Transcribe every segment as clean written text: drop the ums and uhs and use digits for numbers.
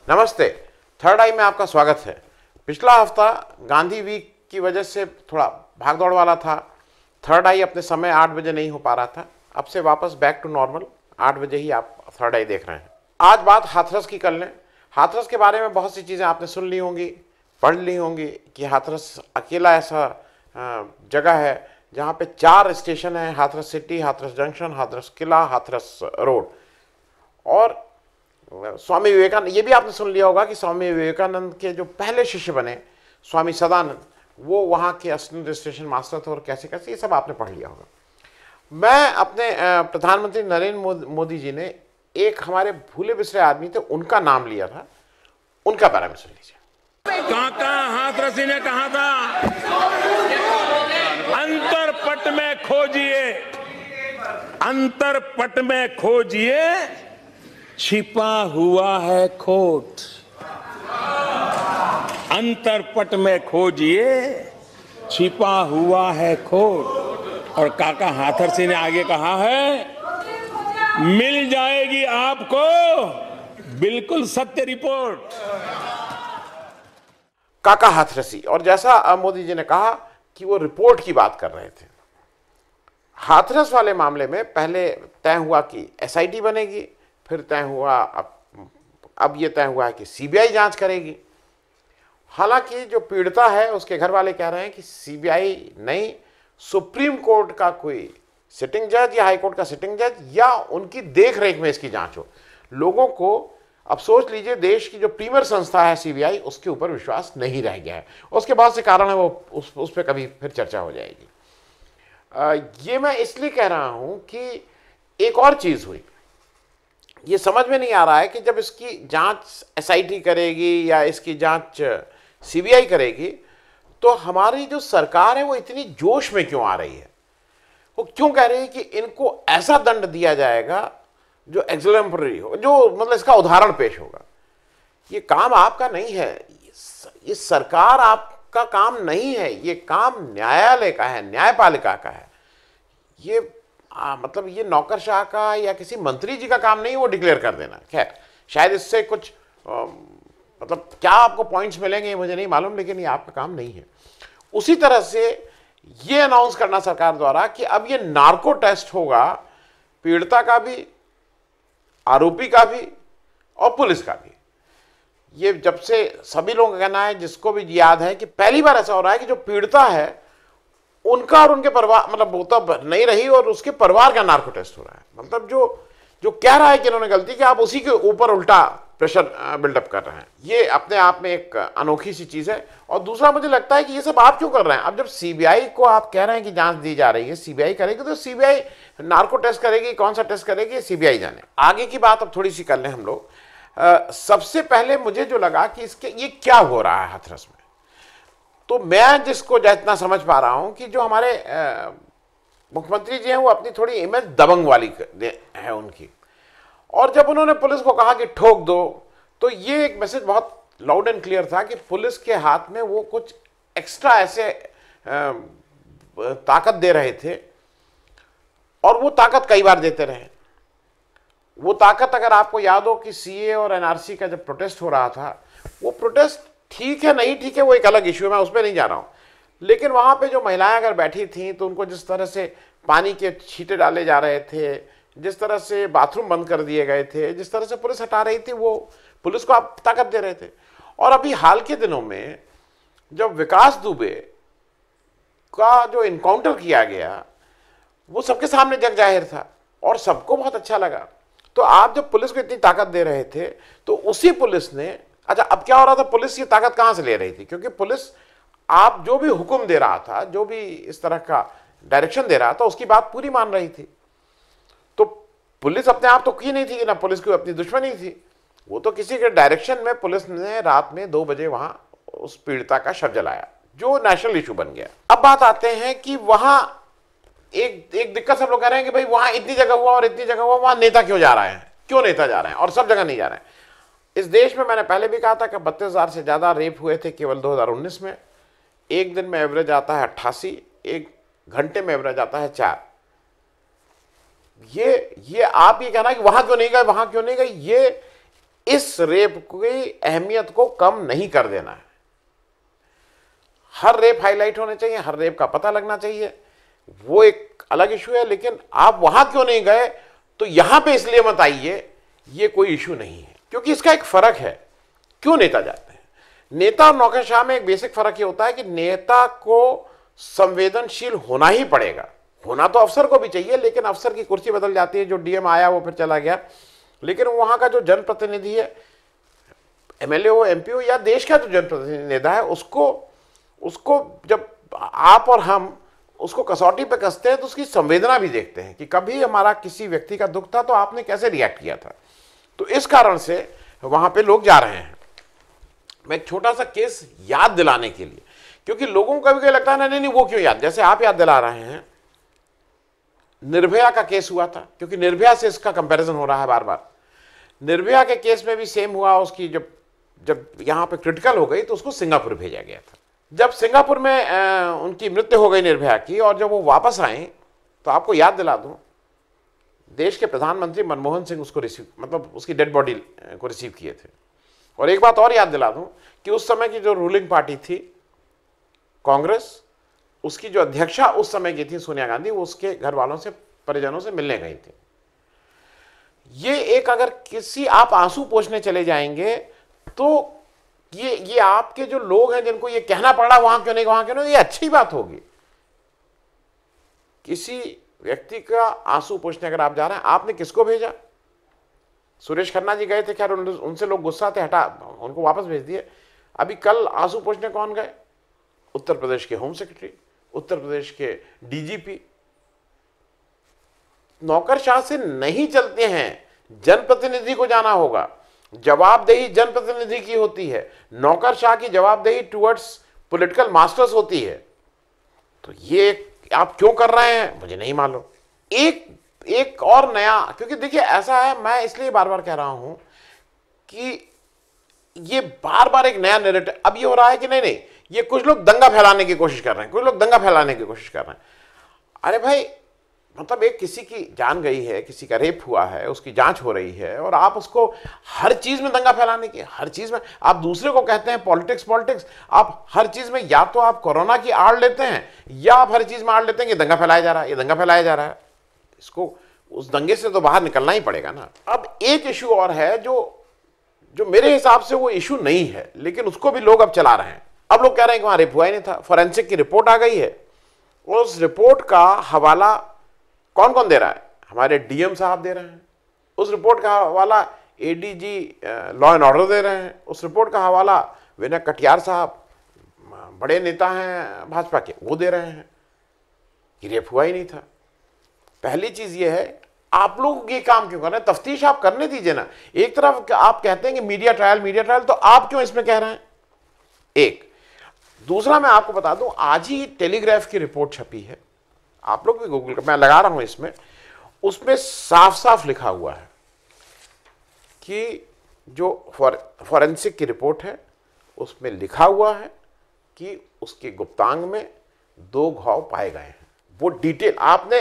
नमस्ते। थर्ड आई में आपका स्वागत है। पिछला हफ्ता गांधी वीक की वजह से थोड़ा भागदौड़ वाला था। थर्ड आई अपने समय 8 बजे नहीं हो पा रहा था। अब से वापस बैक टू नॉर्मल 8 बजे ही आप थर्ड आई देख रहे हैं। आज बात हाथरस की कर लें। हाथरस के बारे में बहुत सी चीज़ें आपने सुन ली होंगी, पढ़ ली होंगी कि हाथरस अकेला ऐसा जगह है जहाँ पे 4 स्टेशन हैं: हाथरस सिटी, हाथरस जंक्शन, हाथरस किला, हाथरस रोड। और स्वामी विवेकानंद, ये भी आपने सुन लिया होगा कि स्वामी विवेकानंद के जो पहले शिष्य बने स्वामी सदानंद, वो वहाँ के असिस्टेंट स्टेशन मास्टर थे और कैसे कैसे, ये सब आपने पढ़ लिया होगा। मैं अपने प्रधानमंत्री नरेंद्र मोदी जी ने एक हमारे भूले बिसरे आदमी थे, उनका नाम लिया था, उनका बारे में सुन लीजिए। काका हाथरसी ने कहा था, अंतरपट में खोजिए, अंतरपट में खोजिए, छिपा हुआ है खोट। अंतरपट में खोजिए, छिपा हुआ है खोट। और काका हाथरसी ने आगे कहा है, मिल जाएगी आपको बिल्कुल सत्य रिपोर्ट। काका हाथरसी। और जैसा मोदी जी ने कहा कि वो रिपोर्ट की बात कर रहे थे, हाथरस वाले मामले में पहले तय हुआ कि एसआईटी बनेगी, फिर तय हुआ अब ये तय हुआ है कि सीबीआई जांच करेगी। हालांकि जो पीड़िता है उसके घर वाले कह रहे हैं कि सीबीआई नहीं, सुप्रीम कोर्ट का कोई सिटिंग जज या हाई कोर्ट का सिटिंग जज या उनकी देख रेख में इसकी जांच हो। लोगों को, अब सोच लीजिए, देश की जो प्रीमियर संस्था है सीबीआई, उसके ऊपर विश्वास नहीं रह गया है। उसके बहुत से कारण है, वो उस पर कभी फिर चर्चा हो जाएगी। ये मैं इसलिए कह रहा हूं कि एक और चीज हुई, ये समझ में नहीं आ रहा है कि जब इसकी जांच एसआईटी करेगी या इसकी जांच सीबीआई करेगी, तो हमारी जो सरकार है वो इतनी जोश में क्यों आ रही है। वो क्यों कह रही है कि इनको ऐसा दंड दिया जाएगा जो एग्जम्पलरी हो, जो मतलब इसका उदाहरण पेश होगा। ये काम आपका नहीं है, ये सरकार आपका काम नहीं है, ये काम न्यायालय का है, न्यायपालिका का है। ये मतलब ये नौकरशाह का या किसी मंत्री जी का काम नहीं वो डिक्लेयर कर देना। खैर, शायद इससे कुछ मतलब क्या आपको पॉइंट्स मिलेंगे मुझे नहीं मालूम, लेकिन ये आपका काम नहीं है। उसी तरह से ये अनाउंस करना सरकार द्वारा कि अब ये नार्को टेस्ट होगा, पीड़िता का भी, आरोपी का भी और पुलिस का भी। ये जब से सभी लोगों का कहना है, जिसको भी याद है, कि पहली बार ऐसा हो रहा है कि जो पीड़िता है उनका और उनके परिवार, मतलब वो तब नहीं रही और उसके परिवार का नार्को टेस्ट हो रहा है। मतलब जो कह रहा है कि इन्होंने गलती की, आप उसी के ऊपर उल्टा प्रेशर बिल्डअप कर रहे हैं। ये अपने आप में एक अनोखी सी चीज है। और दूसरा, मुझे लगता है कि ये सब आप क्यों कर रहे हैं। अब जब सीबीआई को आप कह रहे हैं कि जांच दी जा रही है, सीबीआई करेगी, तो सीबीआई नार्को टेस्ट करेगी, कौन सा टेस्ट करेगी, सीबीआई जाने। आगे की बात अब थोड़ी सी कर लें हम लोग। सबसे पहले मुझे जो लगा कि इसके ये क्या हो रहा है हाथरस में, तो मैं जिसको जितना समझ पा रहा हूं कि जो हमारे मुख्यमंत्री जी हैं वो अपनी थोड़ी इमेज दबंग वाली है उनकी। और जब उन्होंने पुलिस को कहा कि ठोक दो, तो ये एक मैसेज बहुत लाउड एंड क्लियर था कि पुलिस के हाथ में वो कुछ एक्स्ट्रा ऐसे ताकत दे रहे थे, और वो ताकत कई बार देते रहे। वो ताकत, अगर आपको याद हो कि सीए और एनआरसी का जब प्रोटेस्ट हो रहा था, वो प्रोटेस्ट ठीक है नहीं ठीक है वो एक अलग इश्यू है, मैं उस पर नहीं जा रहा हूँ, लेकिन वहाँ पे जो महिलाएं अगर बैठी थीं तो उनको जिस तरह से पानी के छींटे डाले जा रहे थे, जिस तरह से बाथरूम बंद कर दिए गए थे, जिस तरह से पुलिस हटा रही थी, वो पुलिस को आप ताकत दे रहे थे। और अभी हाल के दिनों में जब विकास दुबे का जो इनकाउंटर किया गया, वो सबके सामने जग जाहिर था और सबको बहुत अच्छा लगा। तो आप जब पुलिस को इतनी ताकत दे रहे थे, तो उसी पुलिस ने, अच्छा अब क्या हो रहा था, पुलिस ये ताकत कहां से ले रही थी, क्योंकि पुलिस आप जो भी हुक्म दे रहा था, जो भी इस तरह का डायरेक्शन दे रहा था, उसकी बात पूरी मान रही थी। तो पुलिस अपने आप तो की नहीं थी कि ना पुलिस की अपनी दुश्मनी थी, वो तो किसी के डायरेक्शन में पुलिस ने रात में 2 बजे वहां उस पीड़िता का शव जलाया, जो नेशनल इशू बन गया। अब बात आते हैं कि वहां एक दिक्कत सब लोग कह रहे हैं कि भाई वहां इतनी जगह हुआ और इतनी जगह हुआ, वहां नेता क्यों जा रहे हैं, क्यों नेता जा रहे हैं और सब जगह नहीं जा रहे हैं। इस देश में मैंने पहले भी कहा था कि 32,000 से ज़्यादा रेप हुए थे केवल 2019 में। एक दिन में एवरेज आता है 88, एक घंटे में एवरेज आता है 4। ये आप ये कहना कि वहां क्यों नहीं गए, वहां क्यों नहीं गए, ये इस रेप की अहमियत को कम नहीं कर देना है। हर रेप हाईलाइट होने चाहिए, हर रेप का पता लगना चाहिए, वो एक अलग इशू है। लेकिन आप वहां क्यों नहीं गए तो यहां पे इसलिए मत आइए, ये कोई इशू नहीं है। क्योंकि इसका एक फर्क है, क्यों नेता जाते हैं। नेता और नौकरशाह में एक बेसिक फर्क ये होता है कि नेता को संवेदनशील होना ही पड़ेगा। होना तो अफसर को भी चाहिए, लेकिन अफसर की कुर्सी बदल जाती है, जो डीएम आया वो फिर चला गया। लेकिन वहां का जो जनप्रतिनिधि है, एमएलए हो, एमपी हो, या देश का जो जनप्रतिनिधि नेता है, उसको जब आप और हम उसको कसौटी पे कसते हैं तो उसकी संवेदना भी देखते हैं कि कभी हमारा किसी व्यक्ति का दुख था तो आपने कैसे रिएक्ट किया था। तो इस कारण से वहां पे लोग जा रहे हैं। मैं एक छोटा सा केस याद दिलाने के लिए, क्योंकि लोगों को कभी लगता है नहीं वो क्यों याद, जैसे आप याद दिला रहे हैं, निर्भया का केस हुआ था, क्योंकि निर्भया से इसका कंपैरिजन हो रहा है बार बार। निर्भया के केस में भी सेम हुआ, उसकी जब यहां पे क्रिटिकल हो गई तो उसको सिंगापुर भेजा गया था। जब सिंगापुर में उनकी मृत्यु हो गई निर्भया की, और जब वो वापस आए तो आपको याद दिला दूं, देश के प्रधानमंत्री मनमोहन सिंह उसको मतलब उसकी डेड बॉडी को रिसीव किए थे। और एक बात और याद दिला दूं कि उस समय की जो रूलिंग पार्टी थी कांग्रेस, उसकी जो अध्यक्षा उस समय की थी सोनिया गांधी, वो उसके घर वालों से, परिजनों से मिलने गई थी। ये एक, अगर किसी आप आंसू पोंछने चले जाएंगे तो ये आपके जो लोग हैं जिनको ये कहना पड़ा वहां क्यों नहीं, ये अच्छी बात होगी। किसी व्यक्ति का आंसू पोंछने अगर आप जा रहे हैं, आपने किसको भेजा? सुरेश खन्ना जी गए थे, खैर उनसे लोग गुस्सा थे, हटा उनको वापस भेज दिए। अभी कल आंसू पोंछने कौन गए? उत्तर प्रदेश के होम सेक्रेटरी, उत्तर प्रदेश के डीजीपी। नौकरशाह से नहीं चलते हैं, जनप्रतिनिधि को जाना होगा। जवाबदेही जनप्रतिनिधि की होती है, नौकरशाह की जवाबदेही टुवर्ड्स पॉलिटिकल मास्टर्स होती है। तो ये आप क्यों कर रहे हैं मुझे नहीं मालूम। एक और नया, क्योंकि देखिए ऐसा है, मैं इसलिए बार बार कह रहा हूं कि ये बार बार एक नया नैरेटिव अब ये हो रहा है कि नहीं ये कुछ लोग दंगा फैलाने की कोशिश कर रहे हैं, कुछ लोग दंगा फैलाने की कोशिश कर रहे हैं। अरे भाई, मतलब एक किसी की जान गई है, किसी का रेप हुआ है, उसकी जांच हो रही है, और आप उसको हर चीज में दंगा फैलाने की, हर चीज में आप दूसरे को कहते हैं पॉलिटिक्स, आप हर चीज में या तो आप कोरोना की आड़ लेते हैं, या आप हर चीज में आड़ लेते हैं कि दंगा फैलाया जा रहा है, ये दंगा फैलाया जा रहा है। इसको, उस दंगे से तो बाहर निकलना ही पड़ेगा ना। अब एक इशू और है जो मेरे हिसाब से वो इशू नहीं है, लेकिन उसको भी लोग अब चला रहे हैं। अब लोग कह रहे हैं कि वहां रेप हुआ ही नहीं था। फॉरेंसिक की रिपोर्ट आ गई है, उस रिपोर्ट का हवाला कौन कौन दे रहा है? हमारे डीएम साहब दे रहे हैं। उस रिपोर्ट का हवाला एडीजी लॉ एंड ऑर्डर दे रहे हैं। उस रिपोर्ट का हवाला विनय कटियार साहब, बड़े नेता हैं भाजपा के, वो दे रहे हैं कि रेप हुआ ही नहीं था। पहली चीज ये है, आप लोग ये काम क्यों कर रहे हैं? तफ्तीश आप करने दीजिए ना। एक तरफ आप कहते हैं कि मीडिया ट्रायल, तो आप क्यों इसमें कह रहे हैं? एक दूसरा, मैं आपको बता दूं, आज ही टेलीग्राफ की रिपोर्ट छपी है, आप लोग भी गूगल कर, मैं लगा रहा हूं इसमें, उसमें साफ साफ लिखा हुआ है कि जो फॉरेंसिक की रिपोर्ट है उसमें लिखा हुआ है कि उसके गुप्तांग में 2 घाव पाए गए हैं। वो डिटेल आपने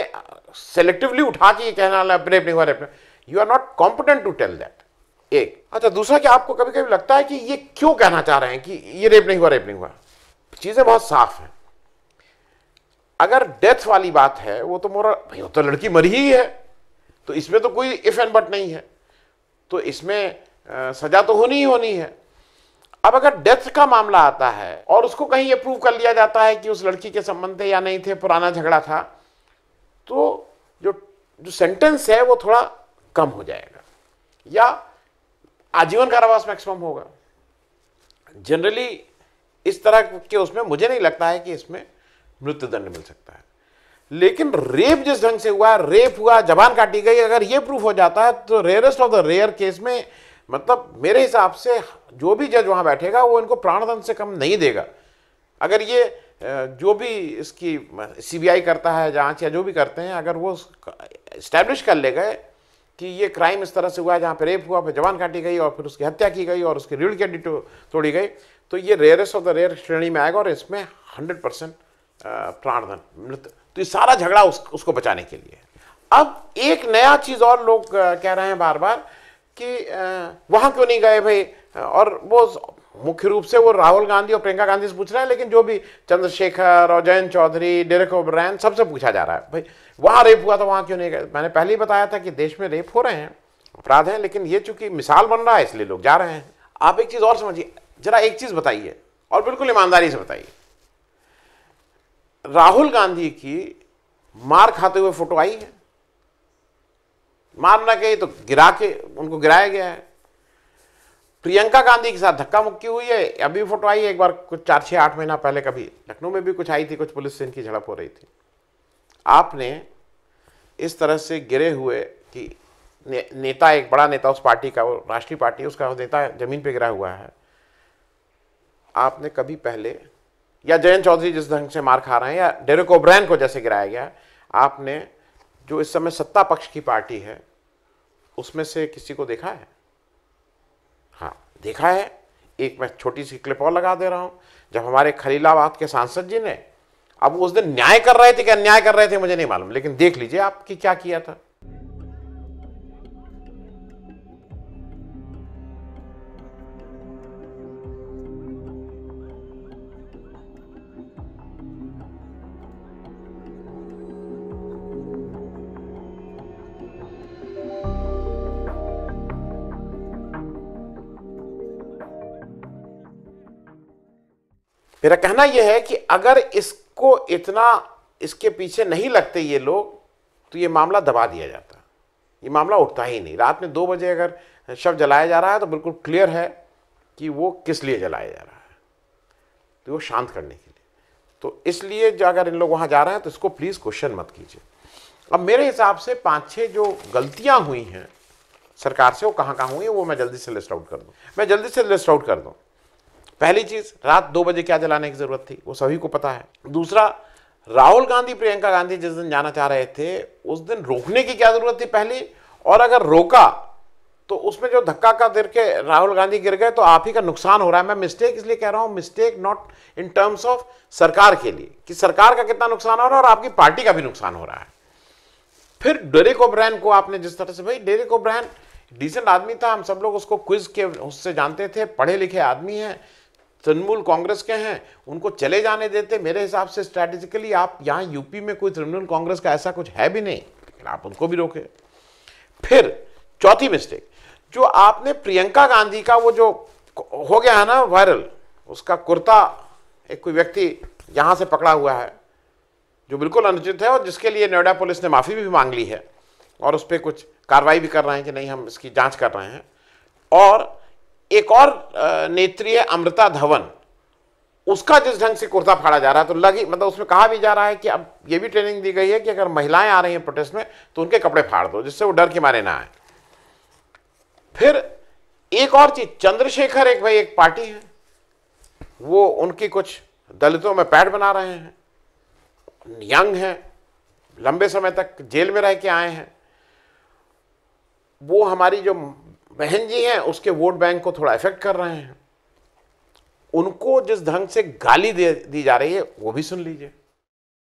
सेलेक्टिवली उठा के ये कहना रेप नहीं हुआ, you are not competent to tell that. एक अच्छा, दूसरा कि आपको कभी कभी लगता है कि ये क्यों कहना चाह रहे हैं कि ये रेप नहीं हुआ। चीजें बहुत साफ हैं। अगर डेथ वाली बात है, वो तो मोरा भाई, वो तो लड़की मरी ही है, तो इसमें तो कोई इफ एंड बट नहीं है, तो इसमें सजा तो होनी ही होनी है। अब अगर डेथ का मामला आता है और उसको कहीं ये प्रूव कर लिया जाता है कि उस लड़की के संबंध थे या नहीं थे, पुराना झगड़ा था, तो जो सेंटेंस है वो थोड़ा कम हो जाएगा, या आजीवन कारावास मैक्सिमम होगा। जनरली इस तरह के उसमें मुझे नहीं लगता है कि इसमें मृत्युदंड मिल सकता है। लेकिन रेप जिस ढंग से हुआ, रेप हुआ, जबान काटी गई, अगर ये प्रूफ हो जाता है तो rarest of the rare case में, मतलब मेरे हिसाब से जो भी जज वहां बैठेगा वो इनको प्राणदंड से कम नहीं देगा। अगर ये जो भी इसकी सीबीआई करता है जांच या जो भी करते हैं, अगर वो एस्टैब्लिश कर ले गए कि ये क्राइम इस तरह से हुआ है जहाँ पे रेप हुआ, फिर जबान काटी गई और फिर उसकी हत्या की गई और उसकी रीढ़ की हड्डी तोड़ी गई, तो ये रेयरेस्ट ऑफ द रेयर श्रेणी में आएगा और इसमें 100% प्राणदंड मृत्यु। तो ये सारा झगड़ा उसको बचाने के लिए। अब एक नया चीज और लोग कह रहे हैं बार बार कि वहां क्यों नहीं गए भाई, और वो मुख्य रूप से वो राहुल गांधी और प्रियंका गांधी से पूछ रहा है, लेकिन जो भी चंद्रशेखर और जयंत चौधरी, डेरेक ओब्रायन, सबसे पूछा जा रहा है भाई वहां रेप हुआ था, वहां क्यों नहीं गए। मैंने पहले ही बताया था कि देश में रेप हो रहे हैं, अपराध हैं, लेकिन ये चूंकि मिसाल बन रहा है इसलिए लोग जा रहे हैं। आप एक चीज और समझिए, जरा एक चीज बताइए और बिल्कुल ईमानदारी से बताइए, राहुल गांधी की मार खाते हुए फोटो आई है? मार ना गई तो गिरा के उनको गिराया गया है। प्रियंका गांधी के साथ धक्का मुक्की हुई है, अभी फोटो आई है, एक बार कुछ 4-6-8 महीना पहले कभी लखनऊ में भी कुछ आई थी, कुछ पुलिस से इनकी झड़प हो रही थी। आपने इस तरह से गिरे हुए कि नेता, एक बड़ा नेता उस पार्टी का, वो राष्ट्रीय पार्टी, उसका नेता जमीन पे गिरा हुआ है, आपने कभी पहले, या जयंत चौधरी जिस ढंग से मार खा रहे हैं, या डेरेक ओब्रायन को जैसे गिराया गया, आपने जो इस समय सत्ता पक्ष की पार्टी है उसमें से किसी को देखा है? हाँ देखा है। एक मैं छोटी सी क्लिप और लगा दे रहा हूं, जब हमारे खलीलाबाद के सांसद जी ने, अब उस दिन न्याय कर रहे थे कि अन्याय कर रहे थे मुझे नहीं मालूम, लेकिन देख लीजिए आपकी क्या किया था। मेरा कहना यह है कि अगर इसको इतना, इसके पीछे नहीं लगते ये लोग, तो ये मामला दबा दिया जाता, ये मामला उठता ही नहीं। रात में 2 बजे अगर शव जलाया जा रहा है तो बिल्कुल क्लियर है कि वो किस लिए जलाया जा रहा है, तो वो शांत करने के लिए। तो इसलिए जो अगर इन लोग वहां जा रहे हैं तो इसको प्लीज क्वेश्चन मत कीजिए। अब मेरे हिसाब से 5-6 जो गलतियां हुई हैं सरकार से, वो कहां हुई है वो मैं जल्दी से लिस्ट आउट कर दूं। पहली चीज, रात 2 बजे क्या जलाने की जरूरत थी, वो सभी को पता है। दूसरा, राहुल गांधी प्रियंका गांधी जिस दिन जाना चाह रहे थे उस दिन रोकने की क्या जरूरत थी पहली, और अगर रोका तो उसमें जो धक्का का दे के राहुल गांधी गिर गए तो आप ही का नुकसान हो रहा है। मैं मिस्टेक इसलिए कह रहा हूं, mistake not in terms of सरकार के लिए, कि सरकार का कितना नुकसान हो रहा है और आपकी पार्टी का भी नुकसान हो रहा है। फिर डेरेक ओब्रायन को आपने जिस तरह से, भाई डेरेक ओब्रायन डिसेंट आदमी था, हम सब लोग उसको क्विज के उससे जानते थे, पढ़े लिखे आदमी हैं, तृणमूल कांग्रेस के हैं, उनको चले जाने देते। मेरे हिसाब से स्ट्रैटेजिकली आप यहां यूपी में कोई तृणमूल कांग्रेस का ऐसा कुछ है भी नहीं, आप उनको भी रोके। फिर चौथी मिस्टेक, जो आपने प्रियंका गांधी का वो जो हो गया है ना वायरल, उसका कुर्ता एक कोई व्यक्ति यहां से पकड़ा हुआ है जो बिल्कुल अनुचित है, और जिसके लिए नोएडा पुलिस ने माफी भी मांग ली है और उस पर कुछ कार्रवाई भी कर रहे हैं कि नहीं हम इसकी जांच कर रहे हैं। और एक और नेत्री है अमृता धवन, उसका जिस ढंग से कुर्ता फाड़ा जा रहा है, तो मतलब उसमें कहा भी जा रहा है कि अब ये भी ट्रेनिंग दी गई है कि अगर महिलाएं आ रही हैं प्रोटेस्ट में तो उनके कपड़े फाड़ दो, जिससे वो डर के मारे ना आए। फिर एक और चीज, चंद्रशेखर एक पार्टी है, वो उनकी कुछ दलितों में पैड बना रहे हैं, यंग हैं, लंबे समय तक जेल में रह के आए हैं, वो हमारी जो बहन जी हैं उसके वोट बैंक को थोड़ा इफेक्ट कर रहे हैं। उनको जिस ढंग से गाली दी जा रही है वो भी सुन लीजिए।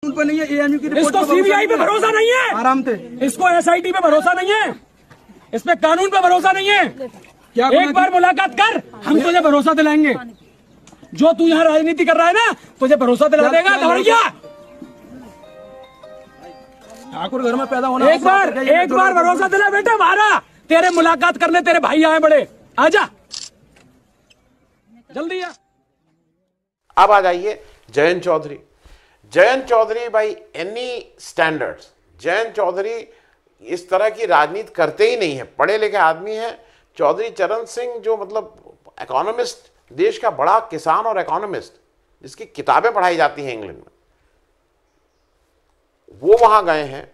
नहीं है, एएमयू की रिपोर्ट इसको सीबीआई पे भरोसा नहीं है, आराम से, इसको एसआईटी पे भरोसा नहीं है, इस पे कानून पे भरोसा नहीं है। क्या एक बार मुलाकात कर, हम तुझे भरोसा दिलाएंगे। जो तू यहाँ राजनीति कर रहा है ना, तुझे भरोसा दिला देगा दौड़िया। ठाकुर घर में पैदा होना, एक बार भरोसा दिला बेटा हमारा, तेरे मुलाकात करने तेरे भाई आए बड़े, आजा जल्दी आ। अब आ जाइए Jayant Chaudhary by any standards, Jayant Chaudhary इस तरह की राजनीति करते ही नहीं है, पढ़े लिखे आदमी है। चौधरी चरण सिंह जो मतलब इकोनॉमिस्ट, देश का बड़ा किसान और इकोनॉमिस्ट, जिसकी किताबें पढ़ाई जाती हैं इंग्लैंड में, वो वहां गए हैं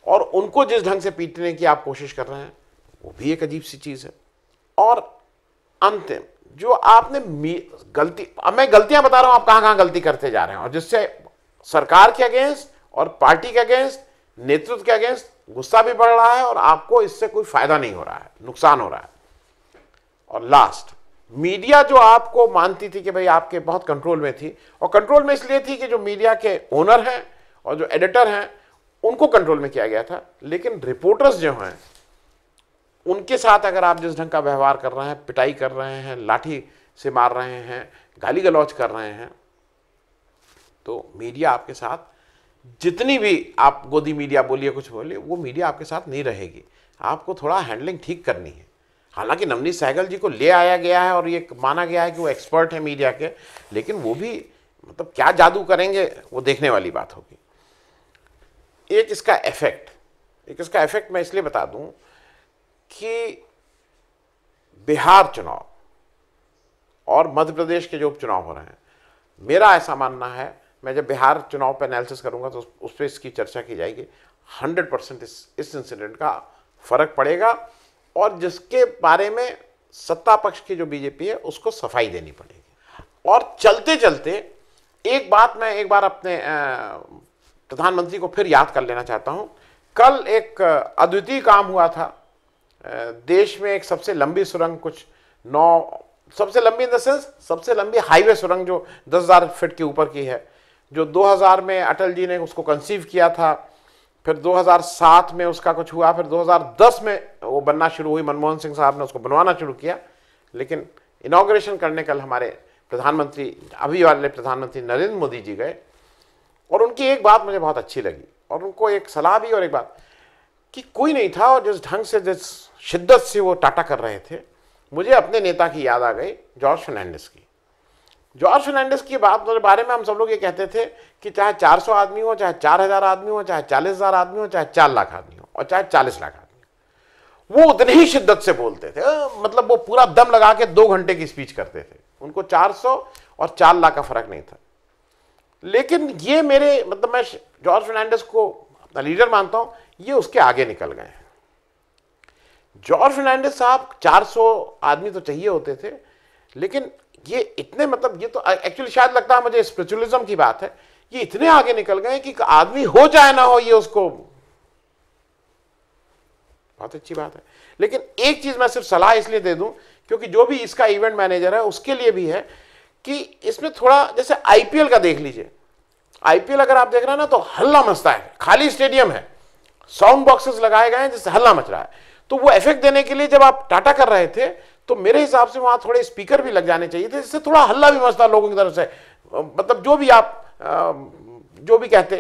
और उनको जिस ढंग से पीटने की आप कोशिश कर रहे हैं वो भी एक अजीब सी चीज है। और अंतिम जो आपने गलती, अब मैं गलतियां बता रहा हूं, आप कहां गलती करते जा रहे हैं, और जिससे सरकार के अगेंस्ट और पार्टी के अगेंस्ट, नेतृत्व के अगेंस्ट गुस्सा भी बढ़ रहा है और आपको इससे कोई फायदा नहीं हो रहा है, नुकसान हो रहा है। और लास्ट, मीडिया जो आपको मानती थी कि भाई आपके बहुत कंट्रोल में थी, और कंट्रोल में इसलिए थी कि जो मीडिया के ओनर हैं और जो एडिटर हैं उनको कंट्रोल में किया गया था, लेकिन रिपोर्टर्स जो हैं उनके साथ अगर आप जिस ढंग का व्यवहार कर रहे हैं, पिटाई कर रहे हैं, लाठी से मार रहे हैं, गाली गलौज कर रहे हैं, तो मीडिया आपके साथ, जितनी भी आप गोदी मीडिया बोलिए, कुछ बोलिए, वो मीडिया आपके साथ नहीं रहेगी। आपको थोड़ा हैंडलिंग ठीक करनी है। हालांकि नवनीत सहगल जी को ले आया गया है और ये माना गया है कि वो एक्सपर्ट है मीडिया के, लेकिन वो भी मतलब क्या जादू करेंगे वो देखने वाली बात होगी। एक इसका इफेक्ट मैं इसलिए बता दूं कि बिहार चुनाव और मध्य प्रदेश के जो उपचुनाव हो रहे हैं, मेरा ऐसा मानना है, मैं जब बिहार चुनाव पर एनालिसिस करूंगा तो उस पर इसकी चर्चा की जाएगी, 100% इस इंसिडेंट का फर्क पड़ेगा और जिसके बारे में सत्ता पक्ष की जो बीजेपी है उसको सफाई देनी पड़ेगी। और चलते चलते एक बार अपने प्रधानमंत्री को फिर याद कर लेना चाहता हूं। कल एक अद्वितीय काम हुआ था, देश में एक सबसे लंबी सुरंग, सबसे लंबी इन द सेंस सबसे लंबी हाईवे सुरंग जो 10,000 फीट के ऊपर की है, जो 2000 में अटल जी ने उसको कंसीव किया था, फिर 2007 में उसका कुछ हुआ, फिर 2010 में वो बनना शुरू हुई, मनमोहन सिंह साहब ने उसको बनवाना शुरू किया, लेकिन इनॉग्रेशन करने कल हमारे प्रधानमंत्री, अभी वाले प्रधानमंत्री नरेंद्र मोदी जी गए और उनकी एक बात मुझे बहुत अच्छी लगी और उनको एक सलाह भी और एक बात कि कोई नहीं था और जिस ढंग से, जिस शिद्दत से वो टाटा कर रहे थे, मुझे अपने नेता की याद आ गई, जॉर्ज फर्नांडिस की। जॉर्ज फर्नांडिस की बात के बारे में हम सब लोग ये कहते थे कि चाहे 400 आदमी हो, चाहे 4000 आदमी हो, चाहे 40,000 आदमी हो, चाहे 4 लाख आदमी हो और चाहे 40 लाख आदमी, वो उतनी ही शिद्दत से बोलते थे। मतलब वो पूरा दम लगा के 2 घंटे की स्पीच करते थे, उनको 400 और 4 लाख का फर्क नहीं था। लेकिन ये मेरे मतलब मैं जॉर्ज फर्नांडिस को अपना लीडर मानता हूं, ये उसके आगे निकल गए हैं। जॉर्ज फर्नांडिस साहब 400 आदमी तो चाहिए होते थे, लेकिन ये इतने मतलब ये तो एक्चुअली शायद लगता है मुझे स्पिरिचुअलिज्म की बात है, ये इतने आगे निकल गए कि आदमी हो चाहे ना हो ये उसको बहुत अच्छी बात है। लेकिन एक चीज मैं सिर्फ सलाह इसलिए दे दूं क्योंकि जो भी इसका इवेंट मैनेजर है उसके लिए भी है कि इसमें थोड़ा, जैसे आईपीएल का देख लीजिए, आईपीएल अगर आप देख रहे हैं ना तो हल्ला मचता है, खाली स्टेडियम है, साउंड बॉक्सेस लगाए गए हैं जिससे हल्ला मच रहा है, तो वो इफेक्ट देने के लिए जब आप टाटा कर रहे थे तो मेरे हिसाब से वहां थोड़े स्पीकर भी लग जाने चाहिए थे जिससे थोड़ा हल्ला भी मचता लोगों की तरफ से। मतलब जो भी आप जो भी कहते,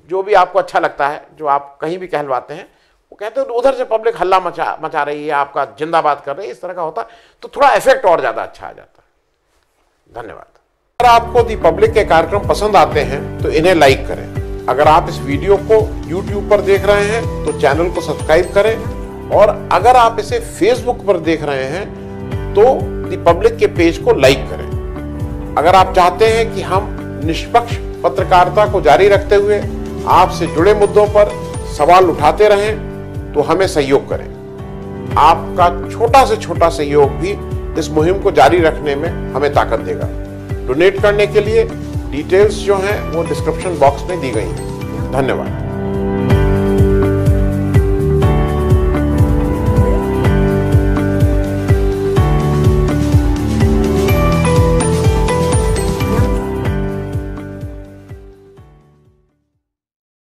जो भी आपको अच्छा लगता है, जो आप कहीं भी कहलवाते हैं, वो कहते हैं उधर से पब्लिक हल्ला मचा रही है, आपका जिंदाबाद कर रही है, इस तरह का होता तो थोड़ा इफेक्ट और ज्यादा अच्छा आ जाता है। धन्यवाद। अगर आपको दी पब्लिक के कार्यक्रम पसंद आते हैं तो इन्हें लाइक करें। अगर आप इस वीडियो को YouTube पर देख रहे हैं तो चैनल को सब्सक्राइब करें, और अगर आप इसे Facebook पर देख रहे हैं तो दी पब्लिक के पेज को लाइक करें। अगर आप चाहते हैं कि हम निष्पक्ष पत्रकारिता को जारी रखते हुए आपसे जुड़े मुद्दों पर सवाल उठाते रहें तो हमें सहयोग करें। आपका छोटा से छोटा सहयोग भी इस मुहिम को जारी रखने में हमें ताकत देगा। डोनेट करने के लिए डिटेल्स जो हैं वो डिस्क्रिप्शन बॉक्स में दी गई हैं। धन्यवाद।